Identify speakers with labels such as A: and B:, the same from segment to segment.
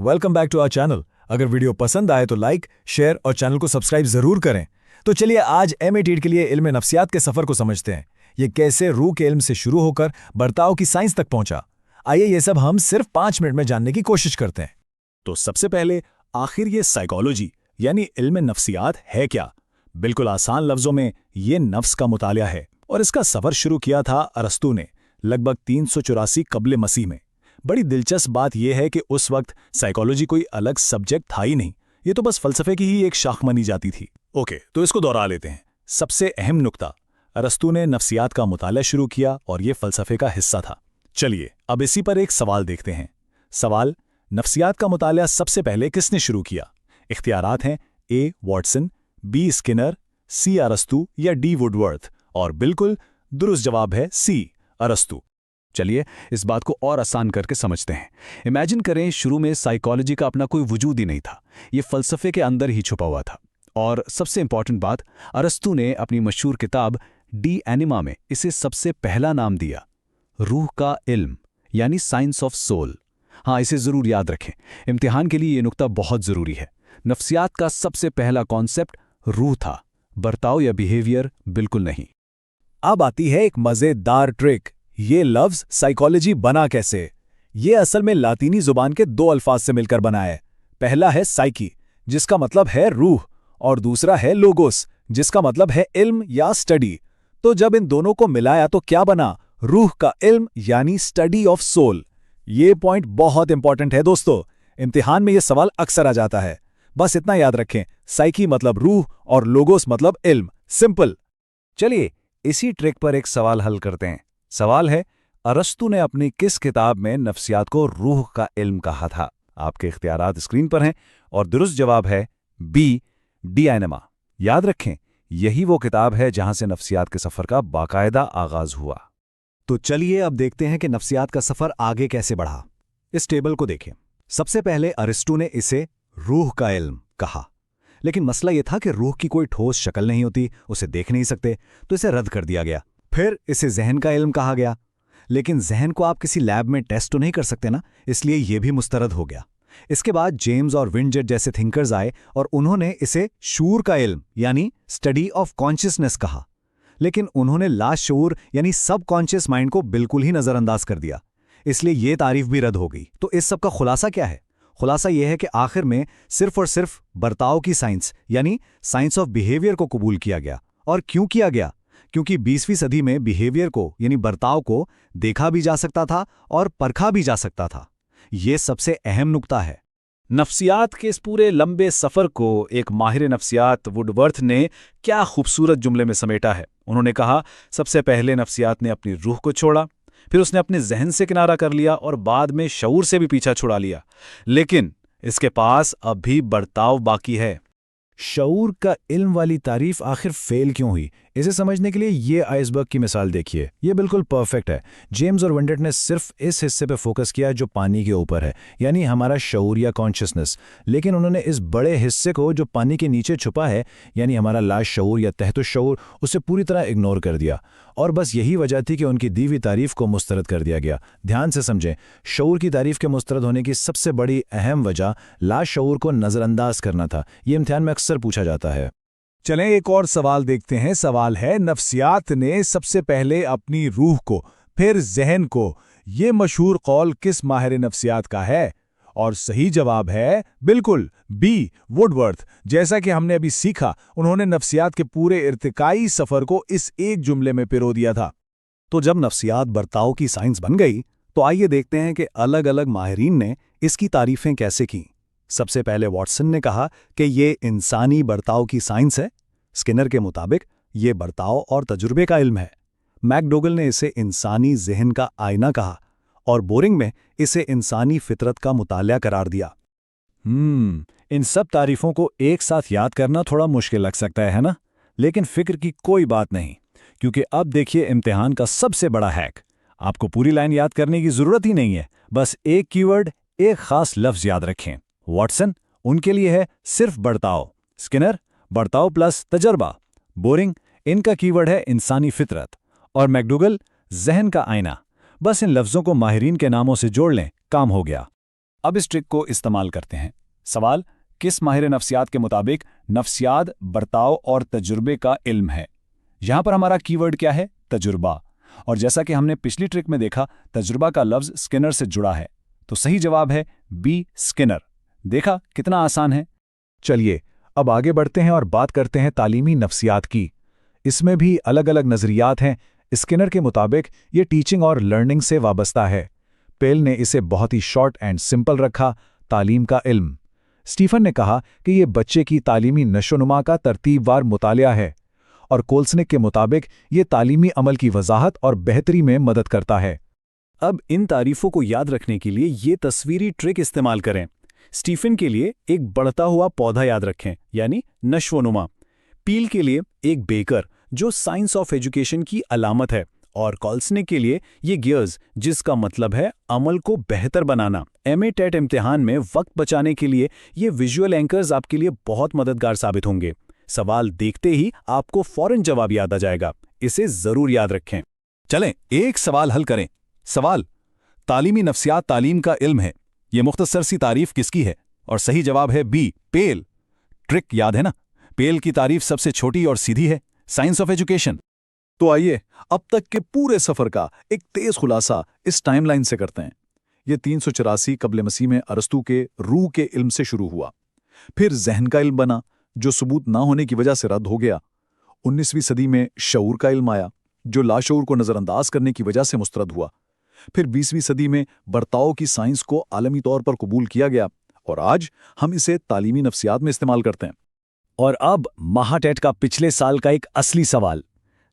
A: Welcome back to our channel. अगर video पसंद आए तो लाइक, शेयर और चैनल को सब्सक्राइब जरूर करें। तो चलिए आज एमए-टीट के लिए इल्म नफ्सियात के सफर को समझते हैं। ये कैसे रूह के इल्म से शुरू होकर बर्ताव की साइंस तक पहुंचा। आइए ये सब हम सिर्फ 5 मिनट में जानने की कोशिश करते हैं।
B: तो सबसे पहले आखिर ये साइकोलॉजी यानी इल्म नफ्सियात है क्या? बिल्कुल आसान लफ्जों में ये नफ्स का मुतालिया है और इसका सफर शुरू किया था अरस्तू ने लगभग 384 कब्ल मसीह में। बड़ी दिलचस्प बात यह है कि उस वक्त साइकोलॉजी कोई अलग सब्जेक्ट था ही नहीं, ये तो बस फलसफे की ही एक शाख मानी जाती थी। ओके, तो इसको दोहरा लेते हैं। सबसे अहम नुक्ता, अरस्तू ने नफ्सियात का मुताला शुरू किया और ये फलसफे का हिस्सा था। चलिए अब इसी पर एक सवाल देखते हैं। सवाल, नफ्सियात का मुताला सबसे पहले किसने शुरू किया? इख्तियारात हैं ए वॉटसन, बी स्किनर, सी अरस्तू या डी वुडवर्थ, और बिल्कुल दुरुस्त जवाब है सी अरस्तू।
C: चलिए इस बात को और आसान करके समझते हैं। इमेजिन करें शुरू में साइकोलॉजी का अपना कोई वजूद ही नहीं था, ये फलसफे के अंदर ही छुपा हुआ था। और सबसे इंपॉर्टेंट बात, अरस्तू ने अपनी मशहूर किताब डी एनिमा में इसे सबसे पहला नाम दिया, रूह का इल्म यानी साइंस ऑफ सोल। हाँ, इसे जरूर याद रखें, इम्तिहान के लिए ये नुक्ता बहुत जरूरी है। नफ्सियात का सबसे पहला कॉन्सेप्ट रूह था, बर्ताव या बिहेवियर बिल्कुल नहीं।
A: अब आती है एक मजेदार ट्रिक। ये लफ्ज साइकोलॉजी बना कैसे? ये असल में लातीनी जुबान के 2 अल्फाज से मिलकर बना है। पहला है साइकी, जिसका मतलब है रूह, और दूसरा है लोगोस, जिसका मतलब है इल्म या स्टडी। तो जब इन दोनों को मिलाया तो क्या बना? रूह का इल्म यानी स्टडी ऑफ सोल। ये पॉइंट बहुत इंपॉर्टेंट है दोस्तों, इम्तिहान में ये सवाल अक्सर आ जाता है। बस इतना याद रखें, साइकी मतलब रूह और लोगोस मतलब इल्म। सिंपल।
C: चलिए इसी ट्रिक पर एक सवाल हल करते हैं। सवाल है, अरस्तू ने अपनी किस किताब में नफ्सियात को रूह का इल्म कहा था? आपके इख्तियारात स्क्रीन पर हैं और दुरुस्त जवाब है बी डी एनिमा। याद रखें, यही वो किताब है जहां से नफ्सियात के सफर का बाकायदा आगाज हुआ।
A: तो चलिए अब देखते हैं कि नफ्सियात का सफर आगे कैसे बढ़ा। इस टेबल को देखें। सबसे पहले अरिस्टो ने इसे रूह का इल्म कहा, लेकिन मसला यह था कि रूह की कोई ठोस शक्ल नहीं होती, उसे देख नहीं सकते, तो इसे रद्द कर दिया गया। फिर इसे जहन का इल्म कहा गया, लेकिन जहन को आप किसी लैब में टेस्ट तो नहीं कर सकते ना, इसलिए यह भी मुस्तरद हो गया। इसके बाद जेम्स और विंडजेट जैसे थिंकर्स आए और उन्होंने इसे शूर का इल्म यानी स्टडी ऑफ कॉन्शियसनेस कहा, लेकिन उन्होंने लाशऊर यानी सब कॉन्शियस माइंड को बिल्कुल ही नजरअंदाज कर दिया, इसलिए यह तारीफ भी रद्द हो गई। तो इस सब का खुलासा क्या है? खुलासा यह है कि आखिर में सिर्फ और सिर्फ बर्ताव की साइंस यानी साइंस ऑफ बिहेवियर को कबूल किया गया। और क्यों किया गया? क्योंकि 20वीं सदी में बिहेवियर को यानी बर्ताव को देखा भी जा सकता था और परखा भी जा सकता था। यह सबसे अहम नुक्ता है।
B: नफ्सियात के इस पूरे लंबे सफर को एक माहिर नफ्सियात वुडवर्थ ने क्या खूबसूरत जुमले में समेटा है। उन्होंने कहा, सबसे पहले नफ्सियात ने अपनी रूह को छोड़ा, फिर उसने अपने जहन से किनारा कर लिया और बाद में शऊर से भी पीछा छुड़ा लिया, लेकिन इसके पास अब भी बर्ताव बाकी है।
A: शऊर का इल्म वाली तारीफ आखिर फेल क्यों हुई? इसे समझने के लिए ये आइसबर्ग की मिसाल देखिए। ये बिल्कुल परफेक्ट है। जेम्स और विंडेट ने सिर्फ इस हिस्से पे फोकस किया जो पानी के ऊपर है, यानी हमारा शऊर या कॉन्शियसनेस, लेकिन उन्होंने इस बड़े हिस्से को जो पानी के नीचे छुपा है, यानी हमारा लाश शऊर या तहतुश्शऊर, उसे पूरी तरह इग्नोर कर दिया। और बस यही वजह थी कि उनकी दी हुई तारीफ को मुस्तरद कर दिया गया। ध्यान से समझें, शऊर की तारीफ के मुस्तरद होने की सबसे बड़ी अहम वजह लाश शऊर को नजरअंदाज करना था। ये इम्तिहान में अक्सर पूछा जाता है।
D: चलें एक और सवाल देखते हैं। सवाल है, नफ्सियात ने सबसे पहले अपनी रूह को फिर जहन को, ये मशहूर कौल किस माहिर नफ्सियात का है? और सही जवाब है बिल्कुल बी वुडवर्थ। जैसा कि हमने अभी सीखा, उन्होंने नफ्सियात के पूरे इर्तिकाई सफर को इस एक जुमले में पिरो दिया था।
A: तो जब नफ्सियात बर्ताव की साइंस बन गई, तो आइए देखते हैं कि अलग अलग माहिरीन ने इसकी तारीफें कैसे की। सबसे पहले वॉटसन ने कहा कि ये इंसानी बर्ताव की साइंस है। स्किनर के मुताबिक ये बर्ताव और तजुर्बे का इल्म है। मैकडोगल ने इसे इंसानी ज़हन का आईना कहा और बोरिंग में इसे इंसानी फितरत का मुतालिया करार दिया। इन सब तारीफों को एक साथ याद करना थोड़ा मुश्किल लग सकता है ना? लेकिन फिक्र की कोई बात नहीं, क्योंकि अब देखिए इम्तिहान का सबसे बड़ा हैक। आपको पूरी लाइन याद करने की जरूरत ही नहीं है, बस एक कीवर्ड, एक खास लफ्ज याद रखें। वॉटसन, उनके लिए है सिर्फ बर्ताव। स्किनर, बर्ताव प्लस तजर्बा। बोरिंग, इनका कीवर्ड है इंसानी फितरत। और मैकडोगल, जहन का आईना। बस इन लफ्जों को माहिरीन के नामों से जोड़ लें, काम हो गया।
B: अब इस ट्रिक को इस्तेमाल करते हैं। सवाल, किस माहिर नफ्सियात के मुताबिक नफ्सियात बर्ताव और तजुर्बे का इल्म है? यहां पर हमारा कीवर्ड क्या है? तजुर्बा। और जैसा कि हमने पिछली ट्रिक में देखा, तजुर्बा का लफ्ज स्किनर से जुड़ा है, तो सही जवाब है बी, स्किनर। देखा कितना आसान है।
D: चलिए अब आगे बढ़ते हैं और बात करते हैं तालीमी नफ्सियात की। इसमें भी अलग अलग नज़रियात हैं। स्किनर के मुताबिक ये टीचिंग और लर्निंग से वाबस्ता है। पेल ने इसे बहुत ही शॉर्ट एंड सिंपल रखा, तालीम का इल्म। स्टीफन ने कहा कि ये बच्चे की तालीमी नशोनुमा का तरतीबवार मुतालिया है, और कोल्सनिक के मुताबिक ये तालीमी अमल की वजाहत और बेहतरी में मदद करता है।
B: अब इन तारीफों को याद रखने के लिए ये तस्वीरी ट्रिक इस्तेमाल करें। स्टीफन के लिए एक बढ़ता हुआ पौधा याद रखें, यानी नश्वनुमा। पील के लिए एक बेकर, जो साइंस ऑफ एजुकेशन की अलामत है, और कॉल्सनिक के लिए ये गियर्स, जिसका मतलब है अमल को बेहतर बनाना। एमए टेट इम्तिहान में वक्त बचाने के लिए ये विजुअल एंकर्स आपके लिए बहुत मददगार साबित होंगे। सवाल देखते ही आपको फौरन जवाब याद आ जाएगा, इसे जरूर याद रखें।
C: चलें एक सवाल हल करें। सवाल, तालीमी नफ्सियात तालीम का इल्म है, ये मुख्तसर सी तारीफ किसकी है? और सही जवाब है बी, पेल। ट्रिक याद है ना? पेल की तारीफ सबसे छोटी और सीधी है, साइंस ऑफ एजुकेशन।
B: तो आइए अब तक के पूरे सफर का एक तेज खुलासा इस टाइमलाइन से करते हैं। ये 384 कब्ल मसीह में अरस्तू के रूह के इल्म से शुरू हुआ, फिर जहन का इल्म बना, जो सबूत ना होने की वजह से रद्द हो गया। 19वीं सदी में शऊर का इल्म आया, जो लाशऊर को नजरअंदाज करने की वजह से मुस्तरद हुआ। फिर 20वीं सदी में बर्ताव की साइंस को आलमी तौर पर कबूल किया गया, और आज हम इसे तालीमी नफ्सियात में इस्तेमाल करते हैं।
C: और अब महाटेट का पिछले साल का एक असली सवाल,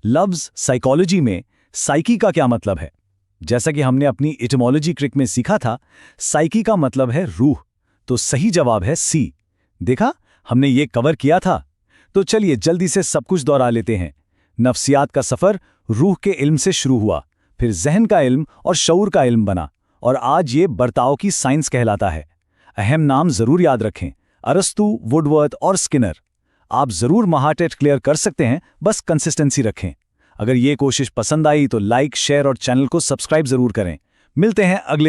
C: लफ्ज साइकोलॉजी में साइकी का क्या मतलब है? जैसा कि हमने अपनी इटिमोलॉजी ट्रिक में सीखा था, साइकी का मतलब है रूह, तो सही जवाब है सी। देखा, हमने ये कवर किया था। तो चलिए जल्दी से सब कुछ दोहरा लेते हैं। नफ्सियात का सफर रूह के इल्म से शुरू हुआ, फिर जहन का इल्म और शऊर का इल्म बना, और आज ये बर्ताव की साइंस कहलाता है। अहम नाम जरूर याद रखें, अरस्तू, वुडवर्थ और स्किनर। आप जरूर महाटेट क्लियर कर सकते हैं, बस कंसिस्टेंसी रखें। अगर ये कोशिश पसंद आई तो लाइक, शेयर और चैनल को सब्सक्राइब जरूर करें। मिलते हैं अगले